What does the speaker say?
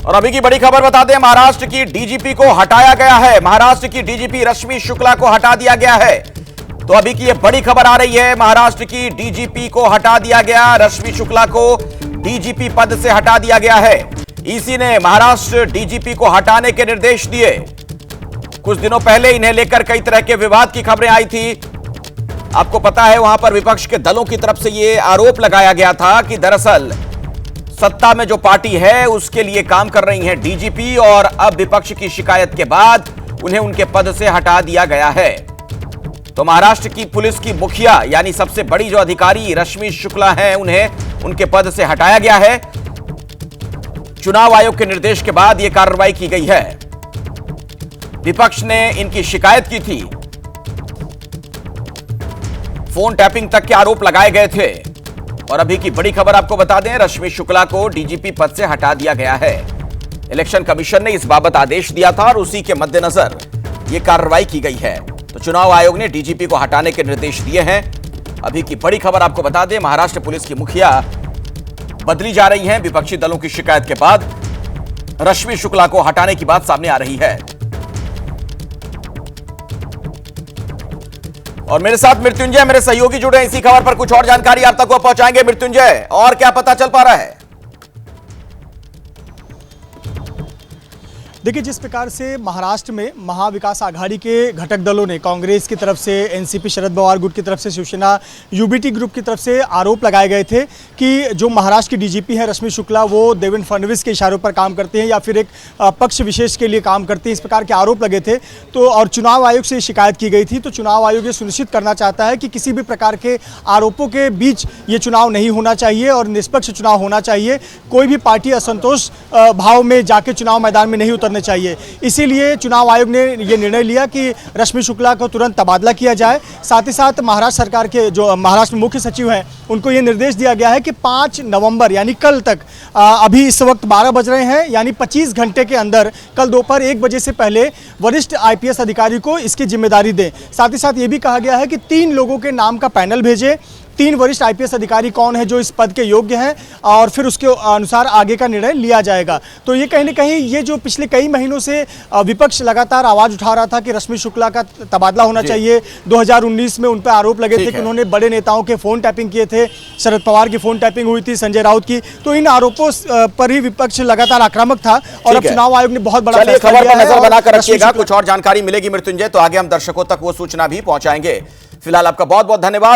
और अभी की बड़ी खबर बता दें, महाराष्ट्र की डीजीपी को हटाया गया है। महाराष्ट्र की डीजीपी रश्मि शुक्ला को हटा दिया गया है। तो अभी की ये बड़ी खबर आ रही है, महाराष्ट्र की डीजीपी को हटा दिया गया। रश्मि शुक्ला को डीजीपी पद से हटा दिया गया है। ईसी ने महाराष्ट्र डीजीपी को हटाने के निर्देश दिए। कुछ दिनों पहले इन्हें लेकर कई तरह के विवाद की खबरें आई थी। आपको पता है, वहां पर विपक्ष के दलों की तरफ से यह आरोप लगाया गया था कि दरअसल सत्ता में जो पार्टी है उसके लिए काम कर रही है डीजीपी, और अब विपक्ष की शिकायत के बाद उन्हें उनके पद से हटा दिया गया है। तो महाराष्ट्र की पुलिस की मुखिया यानी सबसे बड़ी जो अधिकारी रश्मि शुक्ला हैं, उन्हें उनके पद से हटाया गया है। चुनाव आयोग के निर्देश के बाद यह कार्रवाई की गई है। विपक्ष ने इनकी शिकायत की थी, फोन टैपिंग तक के आरोप लगाए गए थे। और अभी की बड़ी खबर आपको बता दें, रश्मि शुक्ला को डीजीपी पद से हटा दिया गया है। इलेक्शन कमीशन ने इस बाबत आदेश दिया था और उसी के मद्देनजर यह कार्रवाई की गई है। तो चुनाव आयोग ने डीजीपी को हटाने के निर्देश दिए हैं। अभी की बड़ी खबर आपको बता दें, महाराष्ट्र पुलिस की मुखिया बदली जा रही हैं। विपक्षी दलों की शिकायत के बाद रश्मि शुक्ला को हटाने की बात सामने आ रही है। और मेरे साथ मृत्युंजय, मेरे सहयोगी जुड़े हैं इसी खबर पर। कुछ और जानकारी आप तक वो पहुंचाएंगे। मृत्युंजय, और क्या पता चल पा रहा है? देखिए, जिस प्रकार से महाराष्ट्र में महाविकास आघाड़ी के घटक दलों ने कांग्रेस की तरफ से, एनसीपी शरद पवार गुट की तरफ से, शिवसेना यूबीटी ग्रुप की तरफ से आरोप लगाए गए थे कि जो महाराष्ट्र की डीजीपी है रश्मि शुक्ला, वो देवेंद्र फडणवीस के इशारों पर काम करते हैं या फिर एक पक्ष विशेष के लिए काम करते हैं, इस प्रकार के आरोप लगे थे। तो और चुनाव आयोग से शिकायत की गई थी। तो चुनाव आयोग ये सुनिश्चित करना चाहता है कि किसी भी प्रकार के आरोपों के बीच ये चुनाव नहीं होना चाहिए और निष्पक्ष चुनाव होना चाहिए। कोई भी पार्टी असंतोष भाव में जाके चुनाव मैदान में नहीं उतरने चाहिए। इसीलिए चुनाव आयोग ने यह निर्णय लिया कि रश्मि शुक्ला को तुरंत तबादला किया जाए। साथ ही साथ महाराष्ट्र सरकार के जो महाराष्ट्र मुख्य सचिव हैं, उनको यह निर्देश दिया गया है कि 5 नवंबर यानी कल तक, अभी इस वक्त 12 बज रहे हैं, यानी 25 घंटे के अंदर कल दोपहर 1 बजे से पहले वरिष्ठ आईपीएस अधिकारी को इसकी जिम्मेदारी दें। साथ ही साथ ये भी कहा गया है कि 3 लोगों के नाम का पैनल भेजें। 3 वरिष्ठ आईपीएस अधिकारी कौन है जो इस पद के योग्य हैं, और फिर उसके अनुसार आगे का निर्णय लिया जाएगा। तो ये कहीं ना कहीं ये जो पिछले कई महीनों से विपक्ष लगातार आवाज उठा रहा था कि रश्मि शुक्ला का तबादला होना चाहिए। 2019 में उन पर आरोप लगे थे कि उन्होंने बड़े नेताओं के फोन टैपिंग किए थे। शरद पवार की फोन टैपिंग हुई थी, संजय राउत की। तो इन आरोपों पर ही विपक्ष लगातार आक्रामक था और अब चुनाव आयोग ने बहुत बड़ा फैसला लिया है। नजर बनाकर रखिएगा, कुछ और जानकारी मिलेगी मृत्युंजय तो आगे हम दर्शकों तक वो सूचना भी पहुंचाएंगे। फिलहाल आपका बहुत बहुत धन्यवाद।